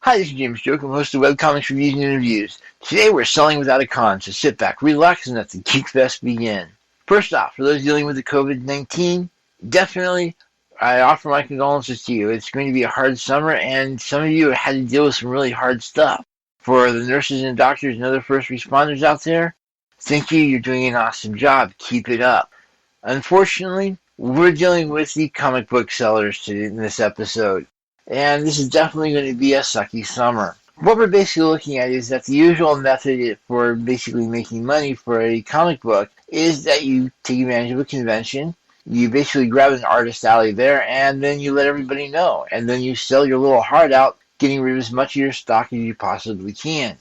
Hi, this is James Joke. I'm host of Webcomics Reviews and Interviews. Today we're selling without a con, so sit back, relax, and let the Geek Fest begin. First off, for those dealing with the COVID-19, definitely I offer my condolences to you. It's going to be a hard summer, and some of you have had to deal with some really hard stuff. For the nurses and doctors and other first responders out there, thank you. You're doing an awesome job. Keep it up. Unfortunately, we're dealing with the comic book sellers today in this episode. And this is definitely going to be a sucky summer. What we're basically looking at is that the usual method for basically making money for a comic book is that you take advantage of a convention, you basically grab an artist alley there, and then you let everybody know. And then you sell your little heart out, getting rid of as much of your stock as you possibly can.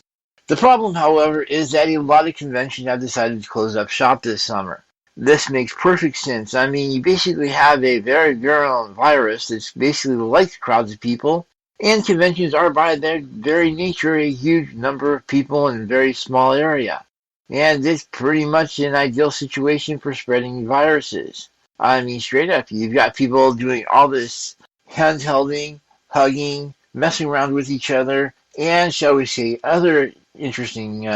The problem, however, is that a lot of conventions have decided to close up shop this summer. This makes perfect sense. I mean, you basically have a very virulent virus that's basically likes crowds of people, and conventions are by their very nature a huge number of people in a very small area. And it's pretty much an ideal situation for spreading viruses. I mean, straight up, you've got people doing all this handholding, hugging, messing around with each other, and, shall we say, other interesting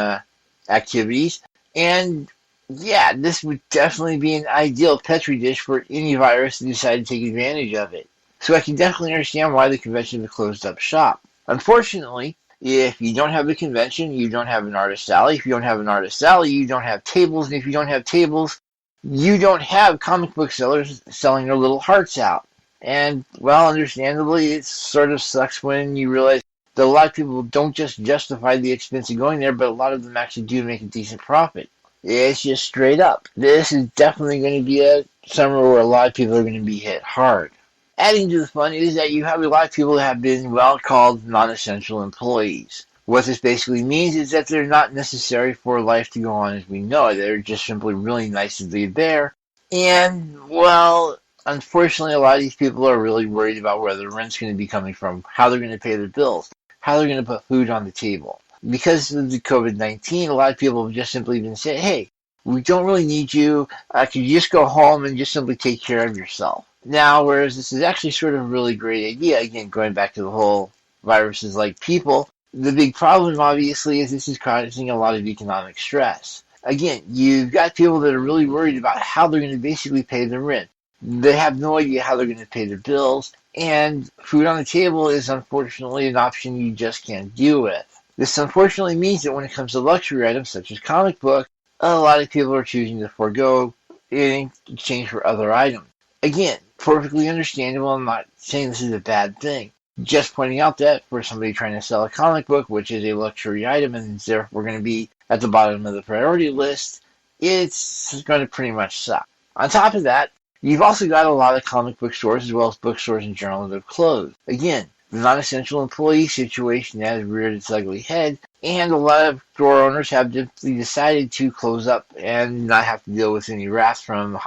activities. And yeah, this would definitely be an ideal petri dish for any virus to decide to take advantage of it. So I can definitely understand why the convention has closed up shop. Unfortunately, if you don't have a convention, you don't have an artist alley. If you don't have an artist alley, you don't have tables. And if you don't have tables, you don't have comic book sellers selling their little hearts out. And, well, understandably, it sort of sucks when you realize that a lot of people don't just justify the expense of going there, but a lot of them actually do make a decent profit. It's just straight up. This is definitely going to be a summer where a lot of people are going to be hit hard. Adding to the fun is that you have a lot of people that have been, well, called non-essential employees. What this basically means is that they're not necessary for life to go on as we know it. They're just simply really nice to leave there. And, well, unfortunately, a lot of these people are really worried about where their rent's going to be coming from, how they're going to pay their bills, how they're going to put food on the table. Because of the COVID-19, a lot of people have just simply been saying, hey, we don't really need you. Could you just go home and just simply take care of yourself? Now, whereas this is actually sort of a really great idea, again, going back to the whole viruses like people, the big problem, obviously, is this is causing a lot of economic stress. Again, you've got people that are really worried about how they're going to basically pay their rent. They have no idea how they're going to pay their bills, and food on the table is unfortunately an option you just can't deal with. This unfortunately means that when it comes to luxury items such as comic books, a lot of people are choosing to forego in exchange for other items. Again, perfectly understandable. I'm not saying this is a bad thing. Just pointing out that for somebody trying to sell a comic book, which is a luxury item and therefore going to be at the bottom of the priority list, it's going to pretty much suck. On top of that, you've also got a lot of comic book stores as well as bookstores in general that have closed. Again, the non-essential employee situation has reared its ugly head, and a lot of store owners have decided to close up and not have to deal with any wrath from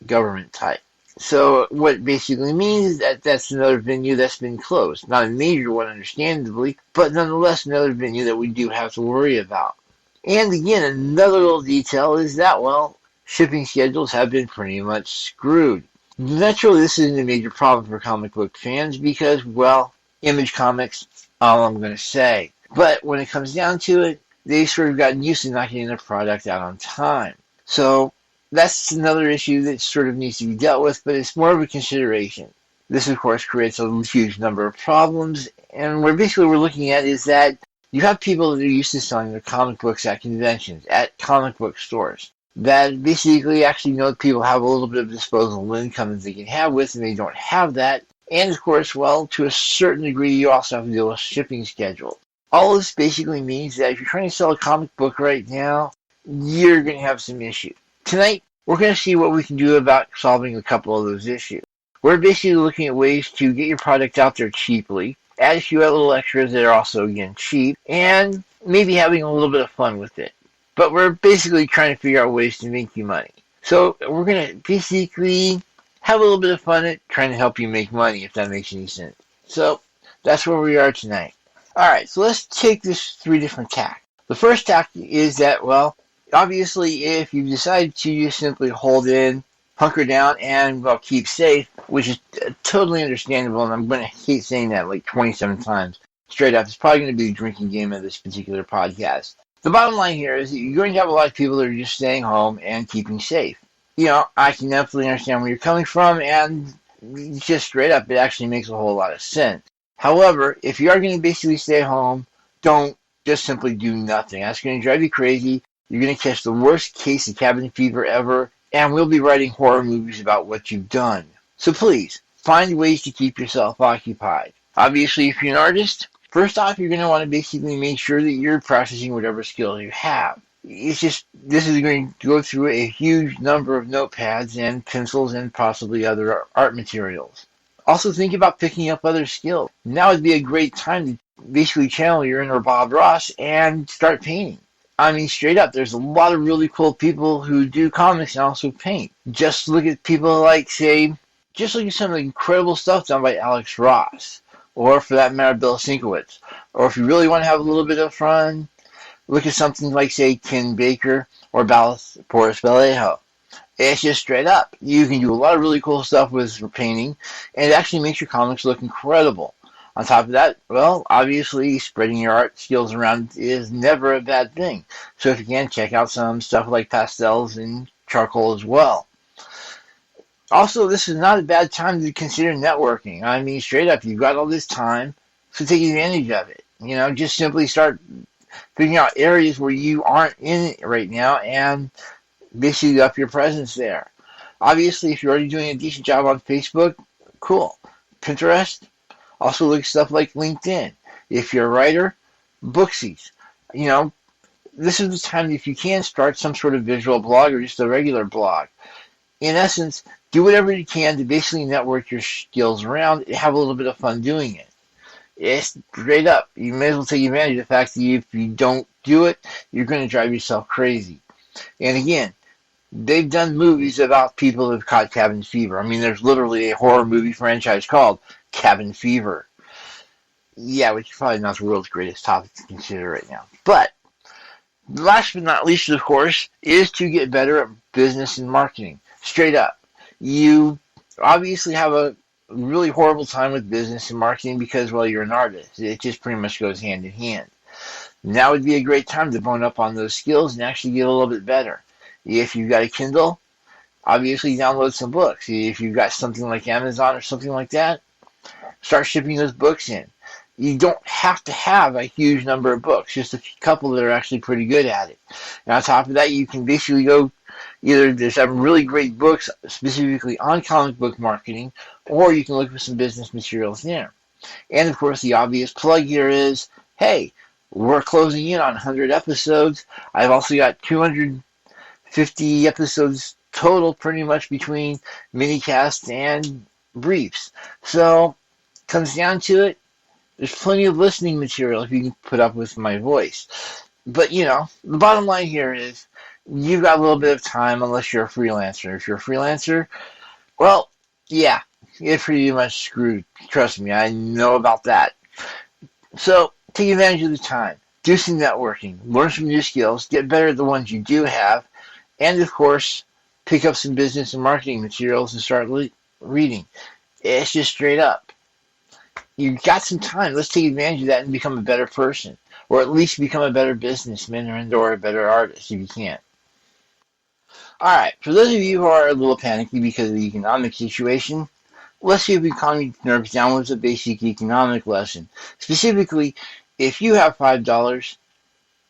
government type. So what it basically means is that that's another venue that's been closed. Not a major one, understandably, but nonetheless another venue that we do have to worry about. And again, another little detail is that, well, shipping schedules have been pretty much screwed. Naturally, this isn't a major problem for comic book fans because, well, Image Comics, all I'm going to say. But when it comes down to it, they've sort of gotten used to not getting their product out on time. So that's another issue that sort of needs to be dealt with, but it's more of a consideration. This, of course, creates a huge number of problems, and what basically we're looking at is that you have people that are used to selling their comic books at conventions, at comic book stores, that basically actually know that people have a little bit of disposable income that they can have with, and they don't have that. And, of course, well, to a certain degree, you also have to deal with shipping schedule. All this basically means that if you're trying to sell a comic book right now, you're going to have some issues. Tonight, we're going to see what we can do about solving a couple of those issues. We're basically looking at ways to get your product out there cheaply, add a few little extras that are also, again, cheap, and maybe having a little bit of fun with it. But we're basically trying to figure out ways to make you money. So we're going to basically have a little bit of fun at trying to help you make money, if that makes any sense. So that's where we are tonight. Alright, so let's take this 3 different tacks. The first tack is that, well, obviously if you decide to just simply hold in, hunker down, and, well, keep safe, which is totally understandable, and I'm going to hate saying that like 27 times. straight up, it's probably going to be the drinking game of this particular podcast. The bottom line here is that you're going to have a lot of people that are just staying home and keeping safe. I can definitely understand where you're coming from, and just straight up, it actually makes a whole lot of sense. However, if you are going to basically stay home, don't just simply do nothing. That's going to drive you crazy. You're going to catch the worst case of cabin fever ever, and we'll be writing horror movies about what you've done. So please, find ways to keep yourself occupied. Obviously, if you're an artist, first off, you're going to want to basically make sure that you're practicing whatever skills you have. This is going to go through a huge number of notepads and pencils and possibly other art materials. Also think about picking up other skills. Now would be a great time to basically channel your inner Bob Ross and start painting. I mean, straight up, there's a lot of really cool people who do comics and also paint. Just look at people like, just look at some of the incredible stuff done by Alex Ross, or for that matter, Bill Sienkiewicz. Or if you really want to have a little bit of fun, look at something like, Ken Baker or Boris Vallejo. It's just straight up. You can do a lot of really cool stuff with painting, and it actually makes your comics look incredible. On top of that, well, obviously, spreading your art skills around is never a bad thing. So if you can, check out some stuff like pastels and charcoal as well. Also, this is not a bad time to consider networking. I mean, straight up, you've got all this time, so take advantage of it. Just simply start figuring out areas where you aren't in it right now and basically up your presence there. Obviously, if you're already doing a decent job on Facebook, cool. Pinterest, also look at stuff like LinkedIn. If you're a writer, Booksies. This is the time, if you can, start some sort of visual blog or just a regular blog. In essence, do whatever you can to basically network your skills around and have a little bit of fun doing it. It's straight up. You may as well take advantage of the fact that if you don't do it, you're going to drive yourself crazy. And again, they've done movies about people who've caught cabin fever. I mean, there's literally a horror movie franchise called Cabin Fever. Yeah, which is probably not the world's greatest topic to consider right now. But last but not least, of course, is to get better at business and marketing. Straight up. You obviously have a really horrible time with business and marketing because, well, you're an artist. It just pretty much goes hand in hand. Now would be a great time to bone up on those skills and actually get a little bit better. If you've got a Kindle, obviously download some books. If you've got something like Amazon or something like that, start shipping those books in. You don't have to have a huge number of books, just a couple that are actually pretty good at it. And on top of that, you can basically go, either there's some really great books specifically on comic book marketing, or you can look for some business materials there. And of course, the obvious plug here is, hey, we're closing in on 100 episodes. I've also got 250 episodes total, pretty much between minicasts and briefs. So, it comes down to it, there's plenty of listening material if you can put up with my voice. But, the bottom line here is, you've got a little bit of time unless you're a freelancer. If you're a freelancer, well, yeah, you're pretty much screwed. Trust me, I know about that. So, take advantage of the time. Do some networking. Learn some new skills. Get better at the ones you do have. And, of course, pick up some business and marketing materials and start reading. It's just straight up. You've got some time. Let's take advantage of that and become a better person. Or at least become a better businessman or a better artist if you can. Alright, for those of you who are a little panicky because of the economic situation, let's see if we can calm your nerves down with a basic economic lesson. Specifically, if you have $5,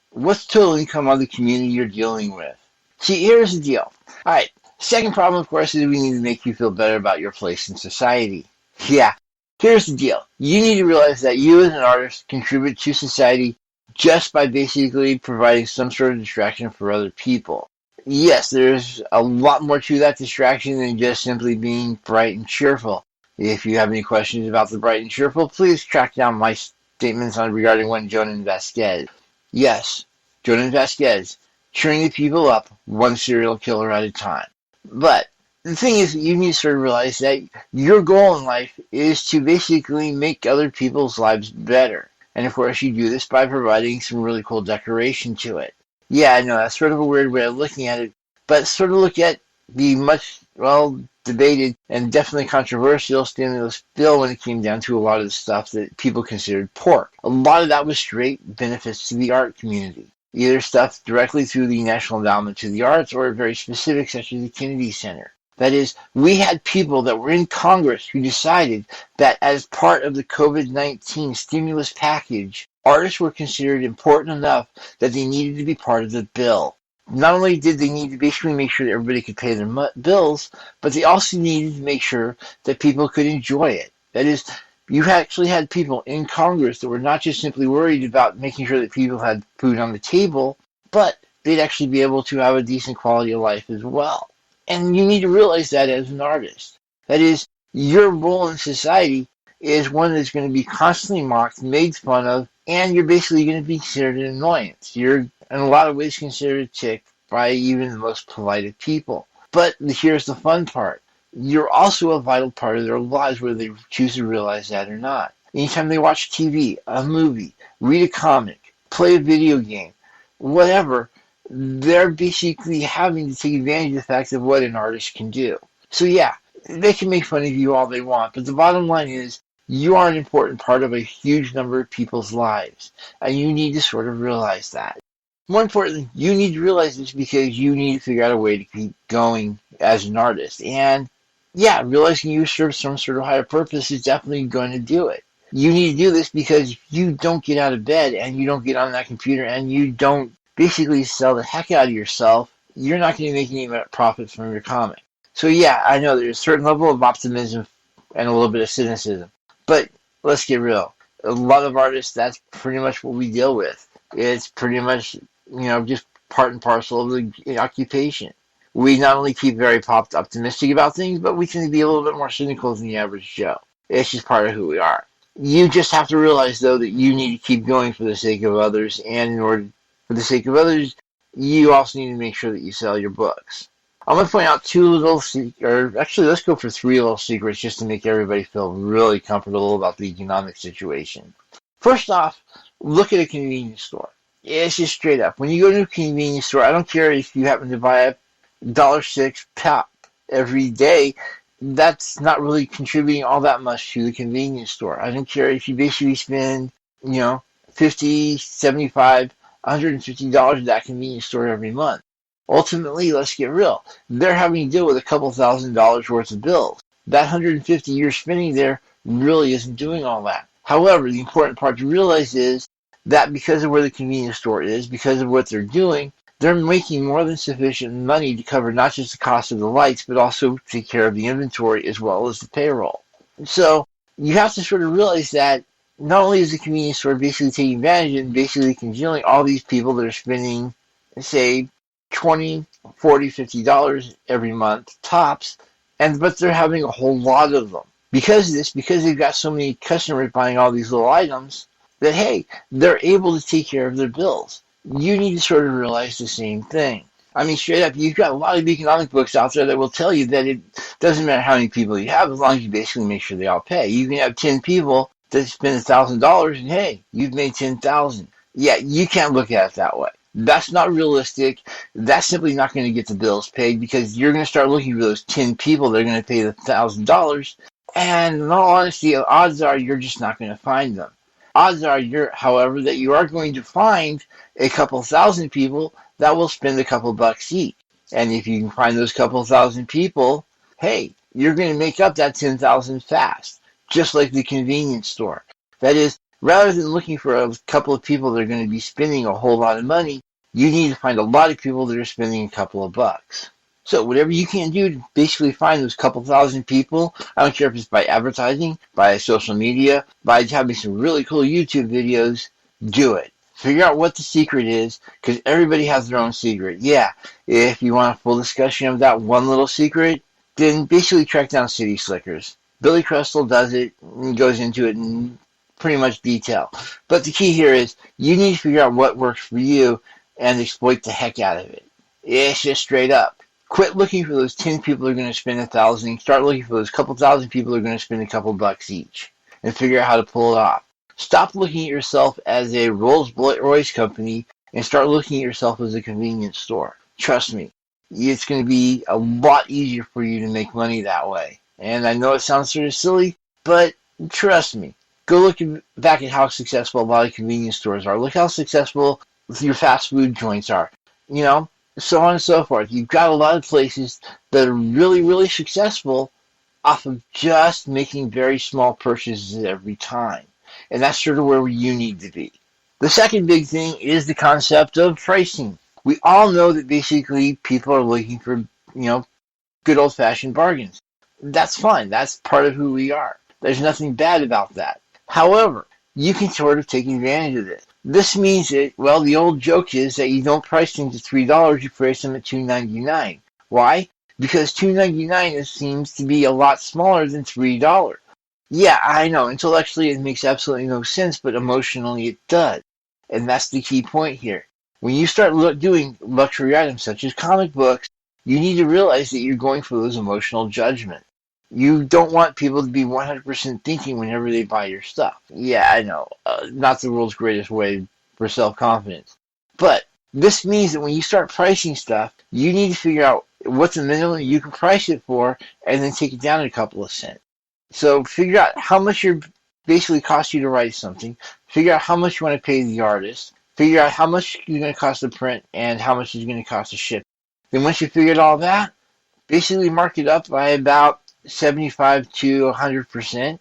what's the total income of the community you're dealing with? See, here's the deal. Alright, second problem, of course, is we need to make you feel better about your place in society. Yeah, here's the deal. You need to realize that you as an artist contribute to society just by basically providing some sort of distraction for other people. Yes, there's a lot more to that distraction than just simply being bright and cheerful. If you have any questions about the bright and cheerful, please track down my statements regarding one Jonan Vasquez. Yes, Jonan Vasquez, cheering the people up, one serial killer at a time. But the thing is, you need to sort of realize that your goal in life is to basically make other people's lives better. And of course, you do this by providing some really cool decoration to it. Yeah, I know, that's sort of a weird way of looking at it, but sort of look at be much, well, debated and definitely controversial stimulus bill when it came down to a lot of the stuff that people considered pork. A lot of that was straight benefits to the art community, either stuff directly through the National Endowment to the Arts or very specific, such as the Kennedy Center. That is, we had people that were in Congress who decided that as part of the COVID-19 stimulus package, artists were considered important enough that they needed to be part of the bill. Not only did they need to basically make sure that everybody could pay their bills, but they also needed to make sure that people could enjoy it. That is, you actually had people in Congress that were not just simply worried about making sure that people had food on the table, but they'd actually be able to have a decent quality of life as well. And you need to realize that as an artist. That is, your role in society is one that's going to be constantly mocked, made fun of, and you're basically going to be considered an annoyance. You're in a lot of ways considered a tick by even the most polite of people. But here's the fun part. You're also a vital part of their lives, whether they choose to realize that or not. Anytime they watch TV, a movie, read a comic, play a video game, whatever, they're basically having to take advantage of the fact of what an artist can do. So yeah, they can make fun of you all they want, but the bottom line is you are an important part of a huge number of people's lives, and you need to sort of realize that. More importantly, you need to realize this because you need to figure out a way to keep going as an artist. And yeah, realizing you serve some sort of higher purpose is definitely going to do it. You need to do this because you don't get out of bed and you don't get on that computer and you don't basically sell the heck out of yourself. You're not going to make any profit from your comic. So yeah, I know there's a certain level of optimism and a little bit of cynicism. But let's get real. A lot of artists, that's pretty much what we deal with. It's pretty much, just part and parcel of the occupation. We not only keep very optimistic about things, but we tend to be a little bit more cynical than the average Joe. It's just part of who we are. You just have to realize, though, that you need to keep going for the sake of others, and in order for the sake of others, you also need to make sure that you sell your books. I'm going to point out let's go for 3 little secrets just to make everybody feel really comfortable about the economic situation. First off, look at a convenience store. It's just straight up. When you go to a convenience store, I don't care if you happen to buy a $1.06 pop every day, that's not really contributing all that much to the convenience store. I don't care if you basically spend, $50, $75, $150 at that convenience store every month. Ultimately, let's get real. They're having to deal with a couple $1,000s worth of bills. That $150 you're spending there really isn't doing all that. However, the important part to realize is that because of where the convenience store is, because of what they're doing, they're making more than sufficient money to cover not just the cost of the lights, but also take care of the inventory as well as the payroll. So you have to sort of realize that not only is the convenience store basically taking advantage and basically congealing all these people that are spending, say, $20, $40, $50 every month tops, but they're having a whole lot of them. Because of this, because they've got so many customers buying all these little items, that hey, they're able to take care of their bills. You need to sort of realize the same thing. I mean, straight up, you've got a lot of economic books out there that will tell you that it doesn't matter how many people you have, as long as you basically make sure they all pay. You can have 10 people that spend $1,000, and hey, you've made $10,000. Yeah, you can't look at it that way. That's not realistic. That's simply not going to get the bills paid because you're going to start looking for those 10 people that are going to pay the $1,000, and in all honesty, odds are you're just not going to find them. Odds are, however, that you are going to find a couple thousand people that will spend a couple bucks each. And if you can find those couple thousand people, hey, you're going to make up that 10,000 fast, just like the convenience store. That is, rather than looking for a couple of people that are going to be spending a whole lot of money, you need to find a lot of people that are spending a couple of bucks. So whatever you can do to basically find those couple thousand people, I don't care if it's by advertising, by social media, by having some really cool YouTube videos, do it. Figure out what the secret is, because everybody has their own secret. Yeah, if you want a full discussion of that one little secret, then basically track down City Slickers. Billy Crystal does it and goes into it in pretty much detail. But the key here is you need to figure out what works for you and exploit the heck out of it. It's just straight up. Quit looking for those 10 people who are going to spend $1,000. Start looking for those couple thousand people who are going to spend a couple bucks each and figure out how to pull it off. Stop looking at yourself as a Rolls-Royce company and start looking at yourself as a convenience store. Trust me, it's going to be a lot easier for you to make money that way. And I know it sounds sort of silly, but trust me. Go look back at how successful a lot of convenience stores are. Look how successful your fast food joints are. You know, so on and so forth. You've got a lot of places that are really, really successful off of just making very small purchases every time. And that's sort of where you need to be. The second big thing is the concept of pricing. We all know that basically people are looking for, good old-fashioned bargains. That's fine. That's part of who we are. There's nothing bad about that. However, you can sort of take advantage of this. This means that, well, the old joke is that you don't price things at $3, you price them at $2.99. Why? Because $2.99 seems to be a lot smaller than $3. Yeah, I know, intellectually it makes absolutely no sense, but emotionally it does. And that's the key point here. When you start doing luxury items such as comic books, you need to realize that you're going for those emotional judgments. You don't want people to be 100% thinking whenever they buy your stuff. Yeah, I know. Not the world's greatest way for self-confidence. But this means that when you start pricing stuff, you need to figure out what's the minimum you can price it for and then take it down a couple of cents. So figure out how much you're basically cost you to write something. Figure out how much you want to pay the artist. Figure out how much it's going to cost to print and how much it's going to cost to ship. Then once you figured all that, basically mark it up by about 75 to 100%.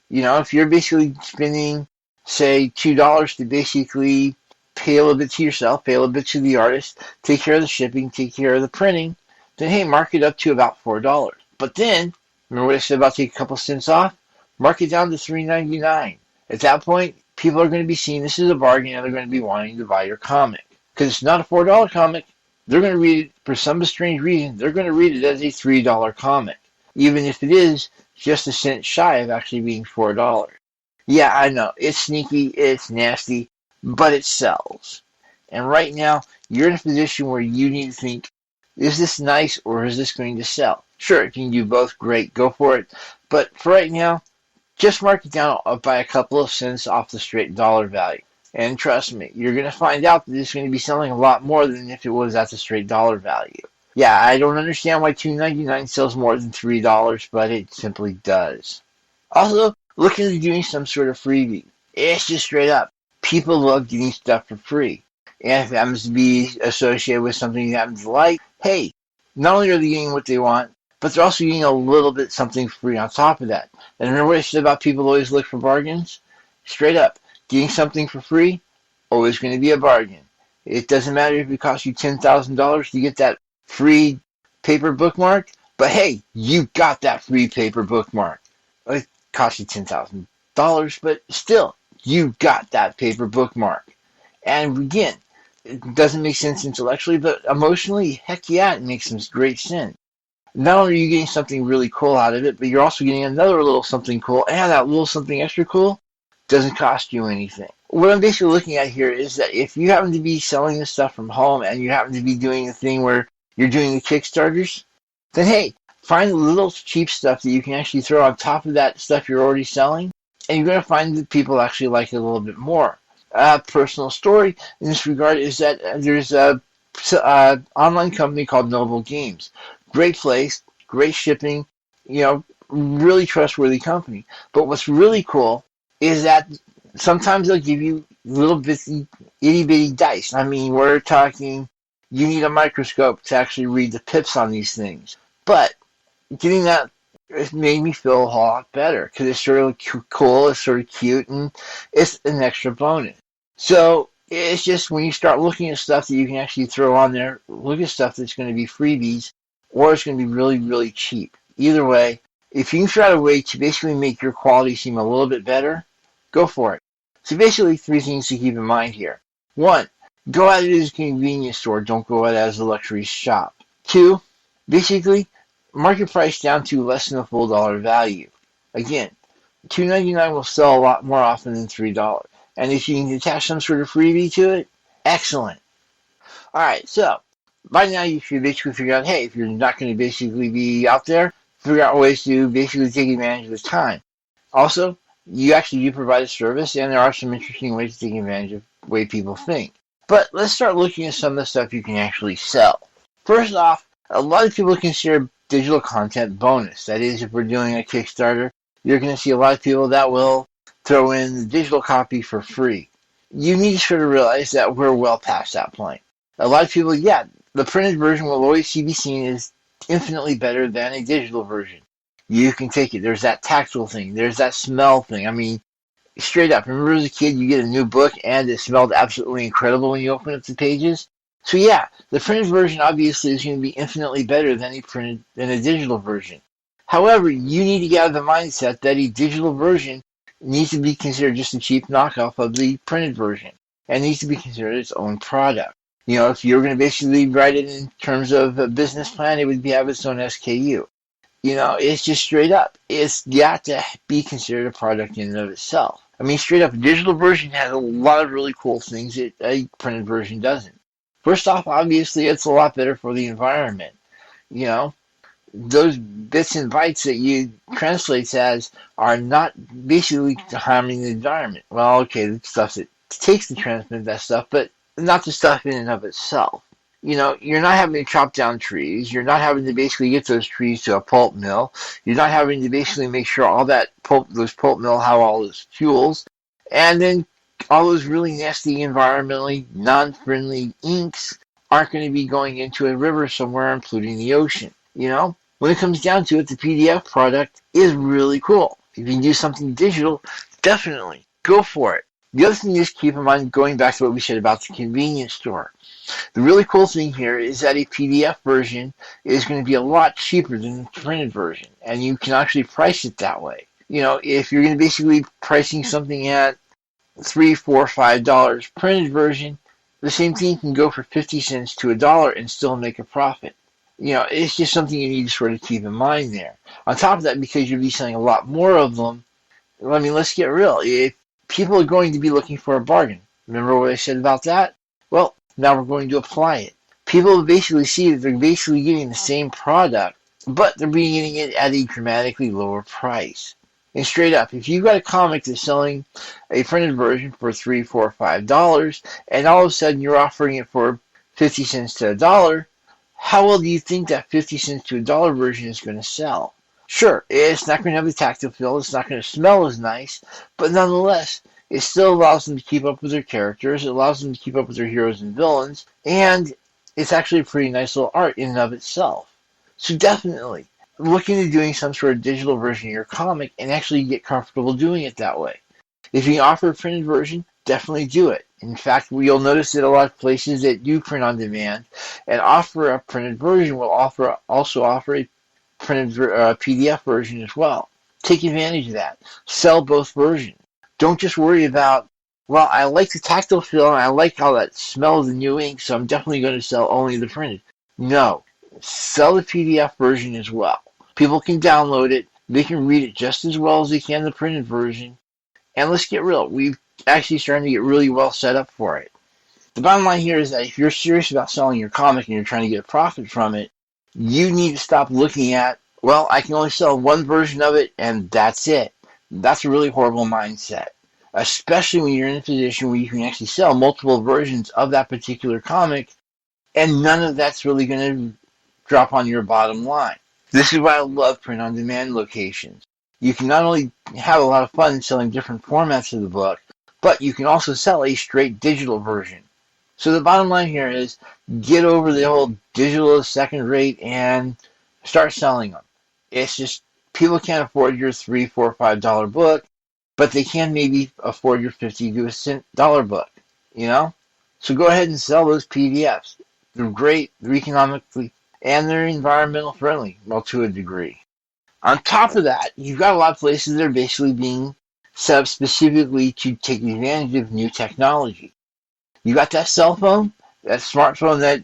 If you're basically spending, say, $2 to basically pay a little bit to yourself, pay a little bit to the artist, take care of the shipping, take care of the printing, then hey, mark it up to about $4. But then, remember what I said about taking a couple cents off? Mark it down to $3.99. At that point, people are going to be seeing this as a bargain and they're going to be wanting to buy your comic. Because it's not a $4 comic. They're going to read it, for some strange reason, they're going to read it as a $3 comic. Even if it is just a cent shy of actually being $4. Yeah, I know, it's sneaky, it's nasty, but it sells. And right now, you're in a position where you need to think, is this nice or is this going to sell? Sure, if you can do both, great, go for it. But for right now, just mark it down by a couple of cents off the straight dollar value. And trust me, you're going to find out that it's going to be selling a lot more than if it was at the straight dollar value. Yeah, I don't understand why $2.99 sells more than $3, but it simply does. Also, look into doing some sort of freebie. It's just straight up. People love getting stuff for free. And if it happens to be associated with something you happen to like, hey, not only are they getting what they want, but they're also getting a little bit something free on top of that. And remember what I said about people always look for bargains? Straight up, getting something for free, always going to be a bargain. It doesn't matter if it costs you $10,000 to get that free paper bookmark, but hey, you got that free paper bookmark. It cost you $10,000, but still, you got that paper bookmark. And again, it doesn't make sense intellectually, but emotionally, heck yeah, it makes some great sense. Not only are you getting something really cool out of it, but you're also getting another little something cool, and that little something extra cool doesn't cost you anything. What I'm basically looking at here is that if you happen to be selling this stuff from home and you happen to be doing a thing where you're doing the Kickstarters, then hey, find the little cheap stuff that you can actually throw on top of that stuff you're already selling, and you're going to find that people actually like it a little bit more. Personal story in this regard is that there's a online company called Noble Games. Great place, great shipping, really trustworthy company. But what's really cool is that sometimes they'll give you little bitty, itty-bitty dice. I mean, we're talking, you need a microscope to actually read the pips on these things. But getting that, it made me feel a lot better because it's sort of cool, it's sort of cute, and it's an extra bonus. So it's just when you start looking at stuff that you can actually throw on there, look at stuff that's going to be freebies or it's going to be really, really cheap. Either way, if you can figure out a way to basically make your quality seem a little bit better, go for it. So basically 3 things to keep in mind here. 1, go at it as a convenience store. Don't go at it as a luxury shop. 2, basically mark your price down to less than a full dollar value. Again, $2.99 will sell a lot more often than $3. And if you can attach some sort of freebie to it, excellent. Alright, so by now you should basically figure out, hey, if you're not going to basically be out there, figure out ways to basically take advantage of the time. Also, you actually do provide a service, and there are some interesting ways to take advantage of the way people think. But let's start looking at some of the stuff you can actually sell. First off, A lot of people consider digital content bonus. That is, if we're doing a Kickstarter, you're going to see a lot of people that will throw in the digital copy for free. You need to sort of realize that we're well past that point. A lot of people, yeah, the printed version will always be seen as infinitely better than a digital version. You can take it. There's that tactile thing. There's that smell thing. I mean, straight up, remember as a kid, you get a new book and it smelled absolutely incredible when you open up the pages? So yeah, the printed version obviously is going to be infinitely better than a digital version. However, you need to get out of the mindset that a digital version needs to be considered just a cheap knockoff of the printed version and needs to be considered its own product. You know, if you're going to basically write it in terms of a business plan, it would have its own SKU. You know, it's just straight up. It's got to be considered a product in and of itself. I mean, straight up, a digital version has a lot of really cool things that a printed version doesn't. First off, obviously, it's a lot better for the environment. You know, those bits and bytes that you translate as are not basically harming the environment. Well, okay, the stuff that takes to transmit that stuff, but not the stuff in and of itself. You know, you're not having to chop down trees. You're not having to basically get those trees to a pulp mill. You're not having to basically make sure all that those pulp mill have all those fuels. And then all those really nasty, environmentally non-friendly inks aren't going to be going into a river somewhere, including the ocean. You know, when it comes down to it, the PDF product is really cool. If you can do something digital, definitely go for it. The other thing is keep in mind, going back to what we said about the convenience store. The really cool thing here is that a PDF version is going to be a lot cheaper than the printed version, and you can actually price it that way. You know, if you're going to basically pricing something at $3, $4, $5 printed version, the same thing can go for 50 cents to $1 and still make a profit. You know, it's just something you need to sort of keep in mind there. On top of that, because you'll be selling a lot more of them, I mean, let's get real. If people are going to be looking for a bargain, remember what I said about that? Well, now we're going to apply it. People basically see that they're basically getting the same product, but they're getting it at a dramatically lower price. And straight up, if you've got a comic that's selling a printed version for $3, $4, $5, and all of a sudden you're offering it for 50 cents to $1, how well do you think that 50 cents to $1 version is going to sell? Sure, it's not going to have the tactile feel, it's not going to smell as nice, but nonetheless, it still allows them to keep up with their characters, it allows them to keep up with their heroes and villains, and it's actually a pretty nice little art in and of itself. So definitely, look into doing some sort of digital version of your comic and actually get comfortable doing it that way. If you can offer a printed version, definitely do it. In fact, you'll notice that a lot of places that do print on demand and offer a printed version will also offer a printed PDF version as well. Take advantage of that. Sell both versions. Don't just worry about, well, I like the tactile feel and I like how that smells the new ink, so I'm definitely going to sell only the printed. No. Sell the PDF version as well. People can download it. They can read it just as well as they can the printed version. And let's get real. We've actually starting to get really well set up for it. The bottom line here is that if you're serious about selling your comic and you're trying to get a profit from it, you need to stop looking at, well, I can only sell one version of it and that's it. That's a really horrible mindset, especially when you're in a position where you can actually sell multiple versions of that particular comic and none of that's really going to drop on your bottom line. This is why I love print-on-demand locations. You can not only have a lot of fun selling different formats of the book, but you can also sell a straight digital version. So the bottom line here is get over the whole digital is second rate and start selling them. It's just people can't afford your $3, $4, $5 book, but they can maybe afford your $50 to $1 book, you know? So go ahead and sell those PDFs. They're great, they're economically, and they're environmental friendly, well, to a degree. On top of that, you've got a lot of places that are basically being set up specifically to take advantage of new technology. You got that cell phone, that smartphone that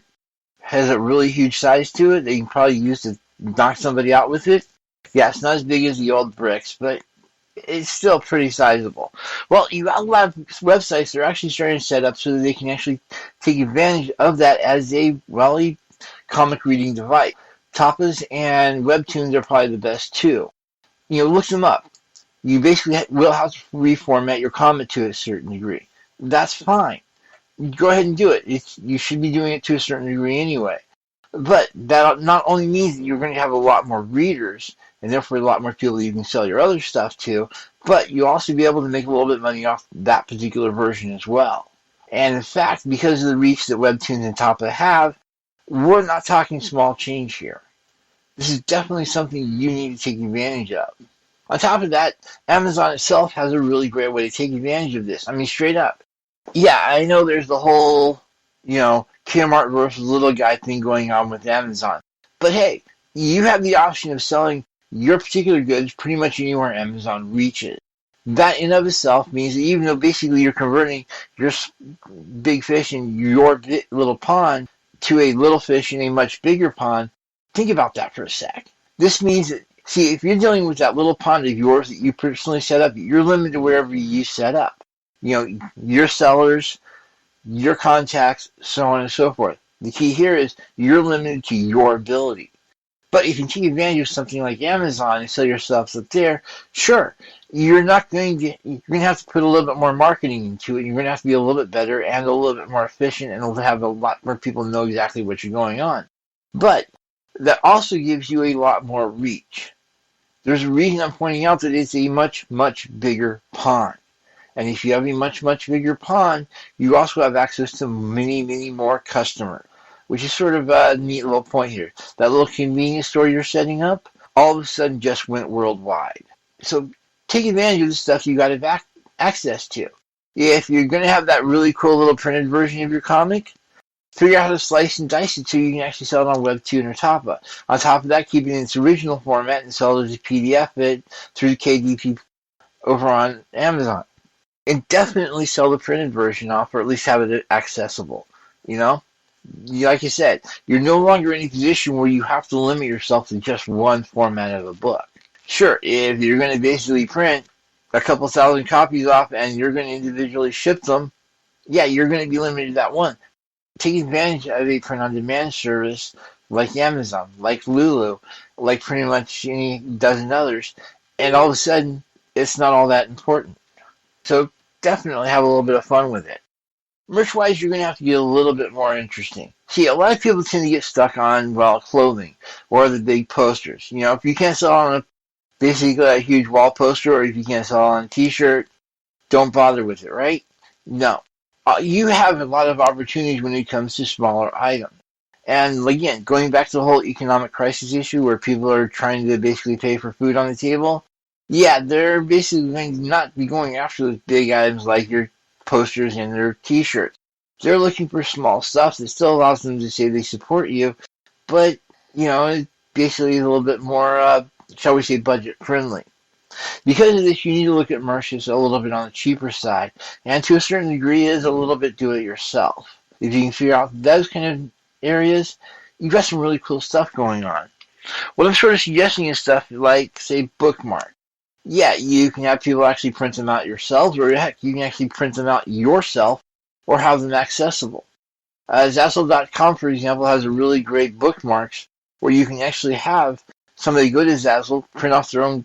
has a really huge size to it that you can probably use to knock somebody out with it. Yeah, it's not as big as the old bricks, but it's still pretty sizable. Well, you got a lot of websites that are actually starting to set up so that they can actually take advantage of that as a comic reading device. Tapas and Webtoons are probably the best too. You know, look them up. You basically will have to reformat your comic to a certain degree. That's fine. Go ahead and do it. You should be doing it to a certain degree anyway. But that not only means that you're going to have a lot more readers, and therefore a lot more people you can sell your other stuff to, but you'll also be able to make a little bit of money off that particular version as well. And in fact, because of the reach that Webtoons and Toppa have, we're not talking small change here. This is definitely something you need to take advantage of. On top of that, Amazon itself has a really great way to take advantage of this. I mean, straight up. Yeah, I know there's the whole, Kmart versus little guy thing going on with Amazon. But hey, you have the option of selling your particular goods pretty much anywhere Amazon reaches. That in of itself means that even though basically you're converting your big fish in your little pond to a little fish in a much bigger pond, think about that for a sec. This means that, see, if you're dealing with that little pond of yours that you personally set up, you're limited to wherever you set up. Your sellers, your contacts, so on and so forth. The key here is you're limited to your ability. But if you take advantage of something like Amazon and sell your stuff up there, sure, you're going to have to put a little bit more marketing into it. You're going to have to be a little bit better and a little bit more efficient, and have a lot more people know exactly what you're going on. But that also gives you a lot more reach. There's a reason I'm pointing out that it's a much, much bigger pond. And if you have a much, much bigger pond, you also have access to many, many more customers, which is sort of a neat little point here. That little convenience store you're setting up, all of a sudden just went worldwide. So take advantage of the stuff you got access to. If you're going to have that really cool little printed version of your comic, figure out how to slice and dice it so you can actually sell it on Webtoon or Toppa. On top of that, keep it in its original format and sell it as a PDF through the KDP over on Amazon. And definitely sell the printed version off, or at least have it accessible. Like I said, you're no longer in a position where you have to limit yourself to just one format of a book. Sure, if you're going to basically print a couple thousand copies off and you're going to individually ship them, yeah, you're going to be limited to that one. Take advantage of a print-on-demand service like Amazon, like Lulu, like pretty much any dozen others, and all of a sudden, it's not all that important. So definitely have a little bit of fun with it. Merch-wise, you're going to have to get a little bit more interesting. See, a lot of people tend to get stuck on, clothing or the big posters. If you can't sell on basically a huge wall poster, or if you can't sell on a t-shirt, don't bother with it, right? No. You have a lot of opportunities when it comes to smaller items. And again, going back to the whole economic crisis issue where people are trying to basically pay for food on the table, yeah, they're basically going to not be going after those big items like your posters and their t-shirts. They're looking for small stuff that still allows them to say they support you, but, it basically is a little bit more, shall we say, budget friendly. Because of this, you need to look at merch that's a little bit on the cheaper side, and to a certain degree is a little bit do-it-yourself. If you can figure out those kind of areas, you've got some really cool stuff going on. What I'm sort of suggesting is stuff like, say, bookmark. Yeah, you can have people actually print them out yourselves, or heck, you can actually print them out yourself or have them accessible. Zazzle.com, for example, has a really great bookmarks where you can actually have somebody go to Zazzle, print off their own,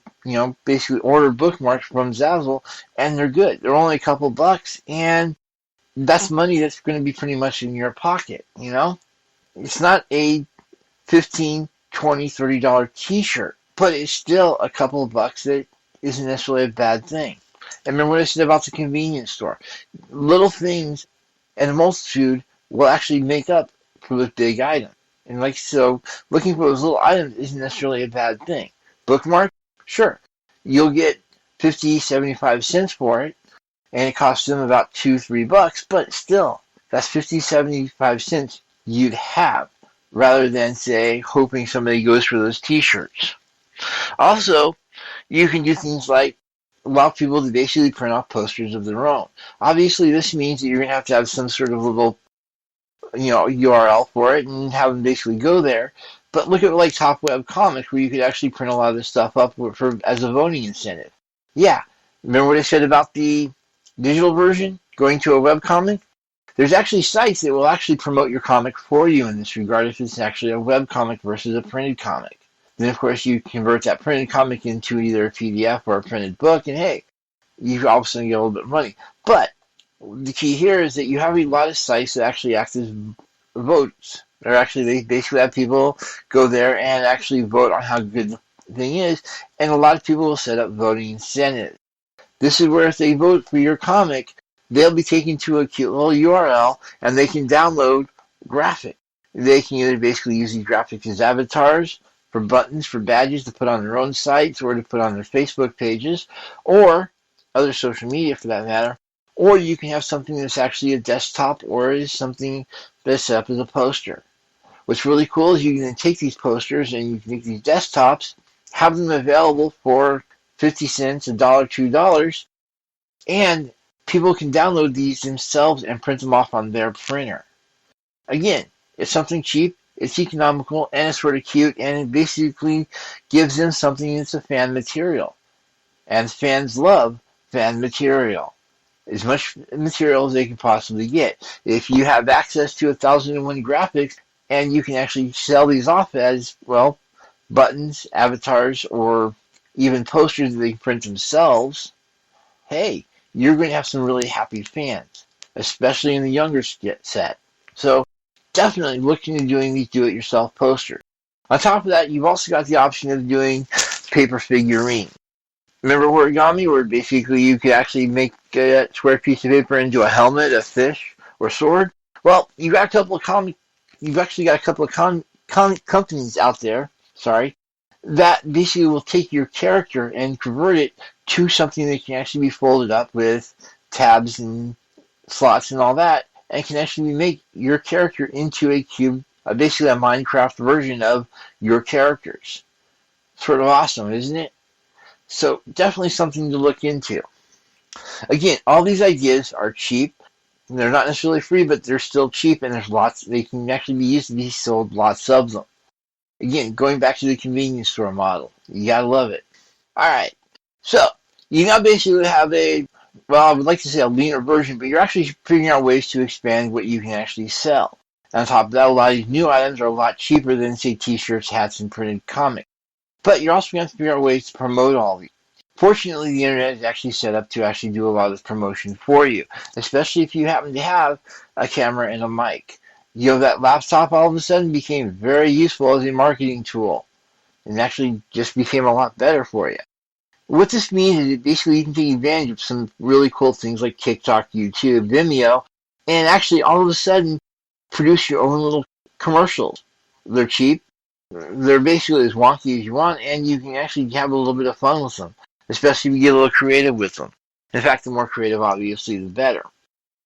basically order bookmarks from Zazzle, and they're good. They're only a couple bucks, and that's money that's going to be pretty much in your pocket, It's not a $15, $20, $30 t-shirt, but it's still a couple of bucks that isn't necessarily a bad thing. And remember what I said about the convenience store. Little things and a multitude will actually make up for those big items. And looking for those little items isn't necessarily a bad thing. Bookmark, sure. You'll get 50, 75 cents for it, and it costs them about $2-3, but still, that's 50, 75 cents you'd have, rather than, say, hoping somebody goes for those t-shirts. Also, you can do things like allow people to basically print off posters of their own. Obviously, this means that you're going to have some sort of little, URL for it and have them basically go there. But look at like Top Web Comics, where you could actually print a lot of this stuff up as a voting incentive. Yeah, remember what I said about the digital version going to a web comic? There's actually sites that will actually promote your comic for you in this regard if it's actually a web comic versus a printed comic. Then, of course, you convert that printed comic into either a PDF or a printed book, and hey, you all of a sudden get a little bit of money. But the key here is that you have a lot of sites that actually act as votes. They basically have people go there and actually vote on how good the thing is, and a lot of people will set up voting incentives. This is where if they vote for your comic, they'll be taken to a cute little URL and they can download graphics. They can either basically use these graphics as avatars for buttons, for badges to put on their own sites or to put on their Facebook pages or other social media for that matter. Or you can have something that's actually a desktop or is something that's set up as a poster. What's really cool is you can take these posters and you can make these desktops, have them available for 50 cents, $1, $2, and people can download these themselves and print them off on their printer. Again, it's something cheap, it's economical, and it's sort of cute, and it basically gives them something that's a fan material. And fans love fan material. As much material as they can possibly get. If you have access to 1001 graphics, and you can actually sell these off as, well, buttons, avatars, or even posters that they can print themselves, hey, you're going to have some really happy fans, especially in the younger set. So definitely look into doing these do-it-yourself posters. On top of that, you've also got the option of doing paper figurines. Remember origami, where basically you could actually make a square piece of paper into a helmet, a fish, or sword? Well, you've actually got a couple of companies out there, that basically will take your character and convert it to something that can actually be folded up with tabs and slots and all that, and can actually make your character into a cube, basically a Minecraft version of your characters. Sort of awesome, isn't it? So definitely something to look into. Again, all these ideas are cheap. They're not necessarily free, but they're still cheap, and there's lots. They can actually be used to be sold lots of them. Again, going back to the convenience store model. You gotta love it. Alright, so you now basically have I would like to say a leaner version, but you're actually figuring out ways to expand what you can actually sell. And on top of that, a lot of these new items are a lot cheaper than, say, t-shirts, hats, and printed comics. But you're also going to figure out ways to promote all these. Fortunately, the internet is actually set up to actually do a lot of this promotion for you, especially if you happen to have a camera and a mic. That laptop all of a sudden became very useful as a marketing tool and actually just became a lot better for you. What this means is that basically you can take advantage of some really cool things like TikTok, YouTube, Vimeo, and actually all of a sudden produce your own little commercials. They're cheap, they're basically as wonky as you want, and you can actually have a little bit of fun with them, especially if you get a little creative with them. In fact, the more creative, obviously, the better.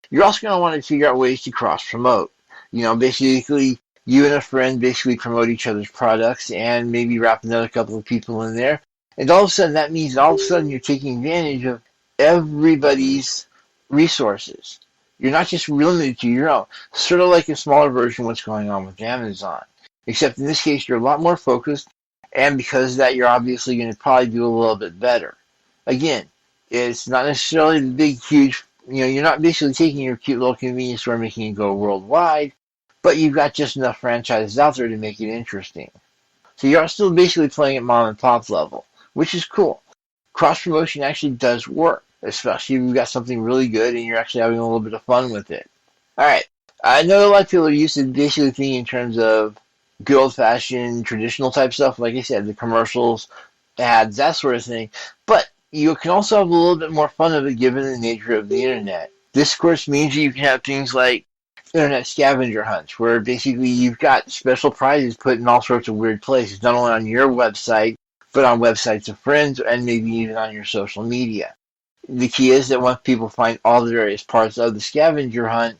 You're also going to want to figure out ways to cross-promote. Basically, you and a friend basically promote each other's products and maybe wrap another couple of people in there. And all of a sudden, that means all of a sudden you're taking advantage of everybody's resources. You're not just limited to your own. Sort of like a smaller version of what's going on with Amazon. Except in this case, you're a lot more focused, and because of that, you're obviously going to probably do a little bit better. Again, it's not necessarily the big, huge, you're not basically taking your cute little convenience store and making it go worldwide, but you've got just enough franchises out there to make it interesting. So you're still basically playing at mom and pop level, which is cool. Cross-promotion actually does work, especially if you've got something really good and you're actually having a little bit of fun with it. Alright, I know a lot of people are used to basically thinking in terms of good old-fashioned, traditional type stuff, like I said, the commercials, ads, that sort of thing, but you can also have a little bit more fun of it given the nature of the internet. This, of course, means you can have things like internet scavenger hunts, where basically you've got special prizes put in all sorts of weird places, not only on your website, but on websites of friends, and maybe even on your social media. The key is that once people find all the various parts of the scavenger hunt,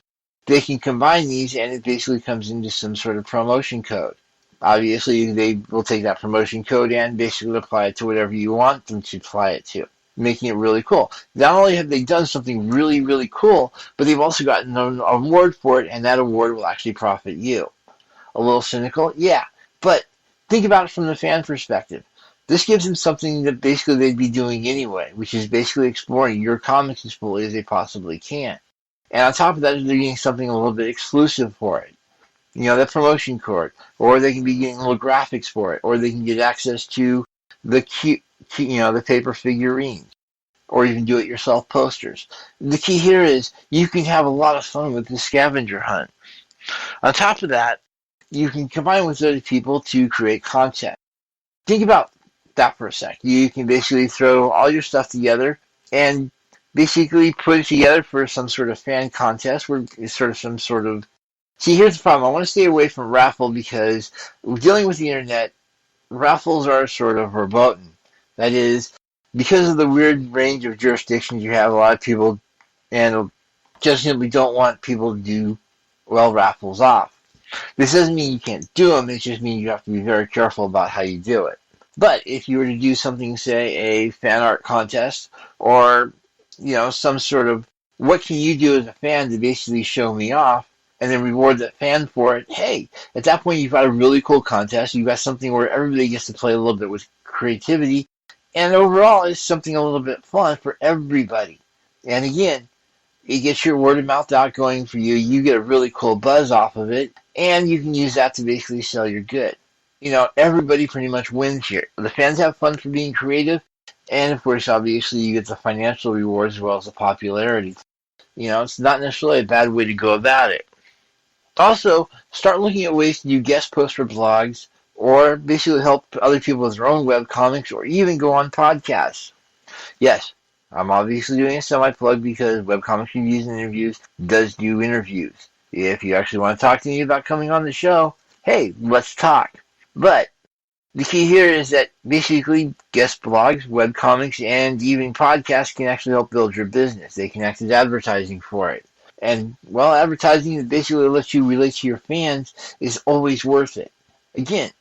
they can combine these, and it basically comes into some sort of promotion code. Obviously, they will take that promotion code and basically apply it to whatever you want them to apply it to, making it really cool. Not only have they done something really, really cool, but they've also gotten an award for it, and that award will actually profit you. A little cynical? Yeah. But think about it from the fan perspective. This gives them something that basically they'd be doing anyway, which is basically exploring your comics as fully as they possibly can. And on top of that, they're getting something a little bit exclusive for it. That promotion code, or they can be getting little graphics for it, or they can get access to the the paper figurines, or even do-it-yourself posters. The key here is you can have a lot of fun with the scavenger hunt. On top of that, you can combine with other people to create content. Think about that for a sec. You can basically throw all your stuff together and basically put it together for some sort of fan contest where it's sort of some sort of. See, here's the problem. I want to stay away from raffle because dealing with the internet, raffles are sort of verboten. That is, because of the weird range of jurisdictions you have, a lot of people and just simply don't want people to do, well, raffles off. This doesn't mean you can't do them, it just means you have to be very careful about how you do it. But if you were to do something, say, a fan art contest, or, some sort of, what can you do as a fan to basically show me off, and then reward that fan for it, hey, at that point you've got a really cool contest, you've got something where everybody gets to play a little bit with creativity, and overall it's something a little bit fun for everybody. And again, it gets your word of mouth out going for you, you get a really cool buzz off of it, and you can use that to basically sell your good. Everybody pretty much wins here. The fans have fun for being creative, and of course, obviously, you get the financial rewards as well as the popularity. It's not necessarily a bad way to go about it. Also, start looking at ways to do guest posts for blogs, or basically help other people with their own web comics, or even go on podcasts. Yes, I'm obviously doing a semi-plug because Webcomics Reviews and Interviews does do interviews. If you actually want to talk to me about coming on the show, hey, let's talk. But the key here is that basically guest blogs, webcomics, and even podcasts can actually help build your business. They can act as advertising for it. And, well, advertising that basically lets you relate to your fans is always worth it. Again,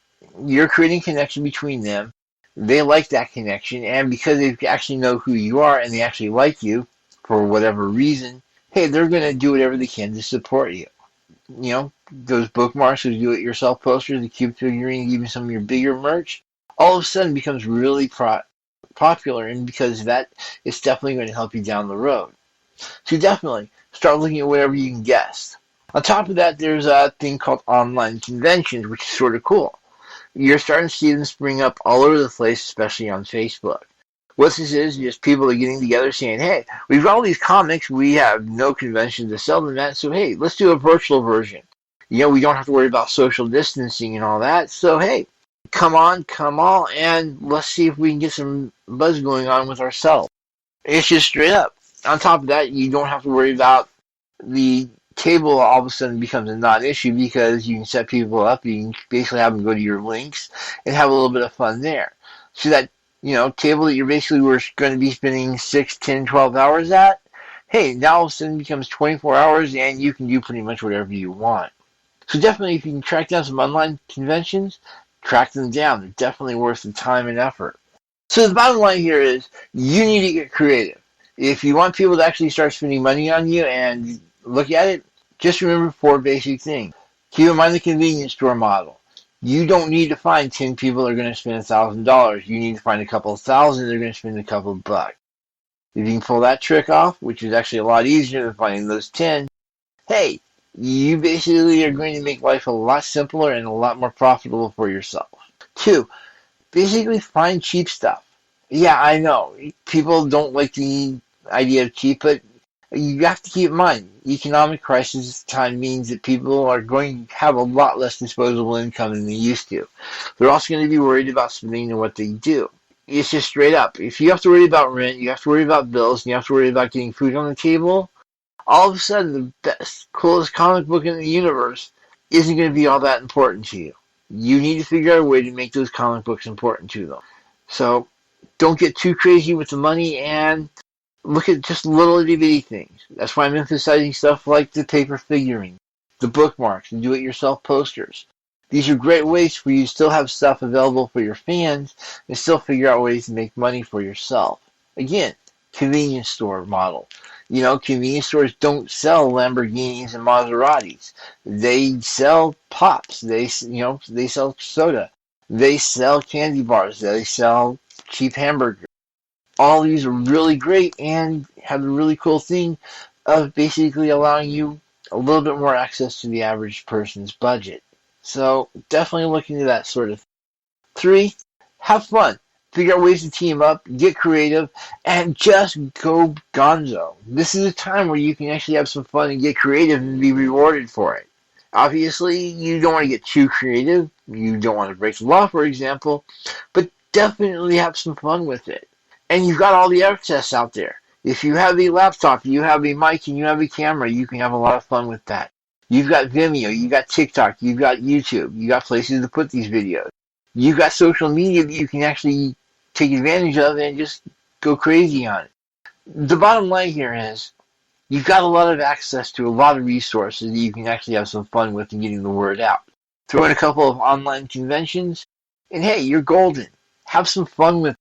you're creating a connection between them. They like that connection, and because they actually know who you are and they actually like you for whatever reason, hey, they're going to do whatever they can to support you. Those bookmarks, those do-it-yourself posters, the cube figurine, even some of your bigger merch, all of a sudden becomes really popular, and because of that, it's definitely going to help you down the road. So definitely start looking at whatever you can guess. On top of that, there's a thing called online conventions, which is sort of cool. You're starting to see them spring up all over the place, especially on Facebook. What this is just people are getting together saying, hey, we've got all these comics, we have no convention to sell them at, so hey, let's do a virtual version. We don't have to worry about social distancing and all that, so hey, come on, come all, and let's see if we can get some buzz going on with ourselves. It's just straight up. On top of that, you don't have to worry about the table all of a sudden becomes a non-issue because you can set people up, you can basically have them go to your links and have a little bit of fun there. So that table that you're basically were going to be spending 6, 10, 12 hours at, hey, now all of a sudden becomes 24 hours and you can do pretty much whatever you want. So definitely if you can track down some online conventions, track them down. They're definitely worth the time and effort. So the bottom line here is you need to get creative. If you want people to actually start spending money on you and look at it, just remember 4 basic things. Keep in mind the convenience store model. You don't need to find 10 people that are going to spend $1,000. You need to find a couple of thousand that are going to spend a couple of bucks. If you can pull that trick off, which is actually a lot easier than finding those 10, hey, you basically are going to make life a lot simpler and a lot more profitable for yourself. 2, basically find cheap stuff. Yeah, I know. People don't like the idea of cheap, but you have to keep in mind, economic crisis time means that people are going to have a lot less disposable income than they used to. They're also going to be worried about spending on what they do. It's just straight up. If you have to worry about rent, you have to worry about bills, and you have to worry about getting food on the table, all of a sudden the best, coolest comic book in the universe isn't going to be all that important to you. You need to figure out a way to make those comic books important to them. So don't get too crazy with the money and look at just little itty-bitty things. That's why I'm emphasizing stuff like the paper figurine, the bookmarks, the do-it-yourself posters. These are great ways for you to still have stuff available for your fans and still figure out ways to make money for yourself. Again, convenience store model. Convenience stores don't sell Lamborghinis and Maseratis. They sell pops. They sell soda. They sell candy bars. They sell cheap hamburgers. All these are really great and have a really cool thing of basically allowing you a little bit more access to the average person's budget. So definitely look into that sort of thing. 3, have fun. Figure out ways to team up, get creative, and just go gonzo. This is a time where you can actually have some fun and get creative and be rewarded for it. Obviously, you don't want to get too creative. You don't want to break the law, for example, but definitely have some fun with it. And you've got all the access out there. If you have a laptop, you have a mic, and you have a camera, you can have a lot of fun with that. You've got Vimeo, you've got TikTok, you've got YouTube, you've got places to put these videos. You've got social media that you can actually take advantage of and just go crazy on it. The bottom line here is you've got a lot of access to a lot of resources that you can actually have some fun with and getting the word out. Throw in a couple of online conventions, and hey, you're golden. Have some fun with it.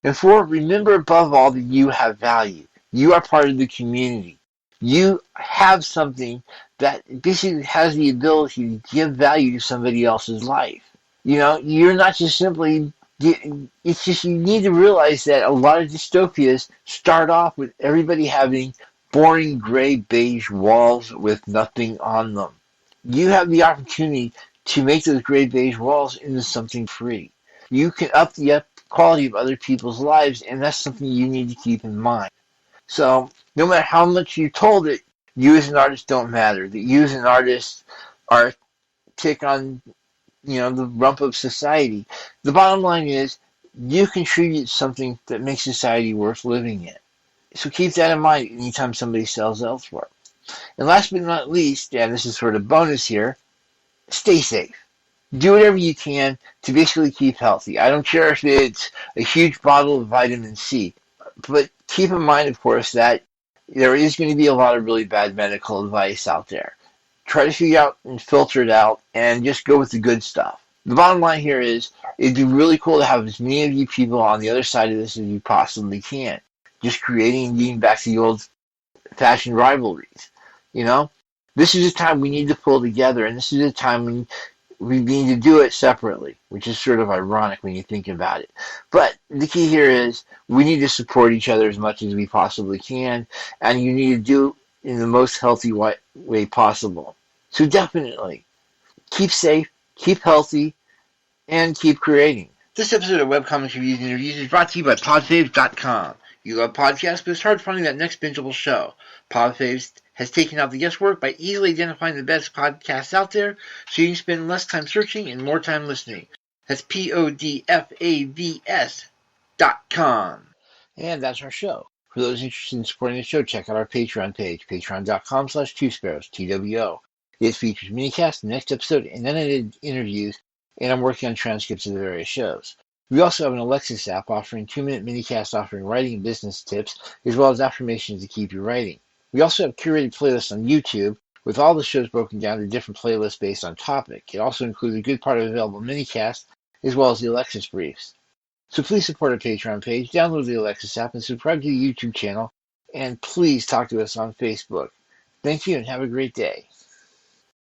And four, remember above all that you have value. You are part of the community. You have something that basically has the ability to give value to somebody else's life. You're not just simply, it's just you need to realize that a lot of dystopias start off with everybody having boring gray beige walls with nothing on them. You have the opportunity to make those gray beige walls into something free. You can up the quality of other people's lives, and that's something you need to keep in mind. So no matter how much you told it, you as an artist don't matter. That you as an artist are a tick on the rump of society. The bottom line is you contribute something that makes society worth living in. So keep that in mind anytime somebody sells elsewhere. And last but not least, and this is sort of bonus here, stay safe. Do whatever you can to basically keep healthy. I don't care if it's a huge bottle of vitamin C, but keep in mind, of course, that there is going to be a lot of really bad medical advice out there. Try to figure out and filter it out and just go with the good stuff. The bottom line here is it'd be really cool to have as many of you people on the other side of this as you possibly can. Just creating and getting back to the old-fashioned rivalries. This is a time we need to pull together, and this is a time when we need to do it separately, which is sort of ironic when you think about it. But the key here is we need to support each other as much as we possibly can, and you need to do it in the most healthy way possible. So definitely, keep safe, keep healthy, and keep creating. This episode of Webcomics Reviews and Interviews is brought to you by Podfaves.com. You love podcasts, but it's hard finding that next bingeable show. Podfaves has taken out the guesswork by easily identifying the best podcasts out there, so you can spend less time searching and more time listening. That's PODFAVS.com. And that's our show. For those interested in supporting the show, check out our Patreon page, patreon.com/twosparrows, TWO. It features minicasts, the next episode, and unedited interviews, and I'm working on transcripts of the various shows. We also have an Alexis app offering 2-minute minicasts offering writing and business tips, as well as affirmations to keep you writing. We also have curated playlists on YouTube, with all the shows broken down to different playlists based on topic. It also includes a good part of available minicasts, as well as the Alexis briefs. So please support our Patreon page, download the Alexis app, and subscribe to the YouTube channel, and please talk to us on Facebook. Thank you, and have a great day.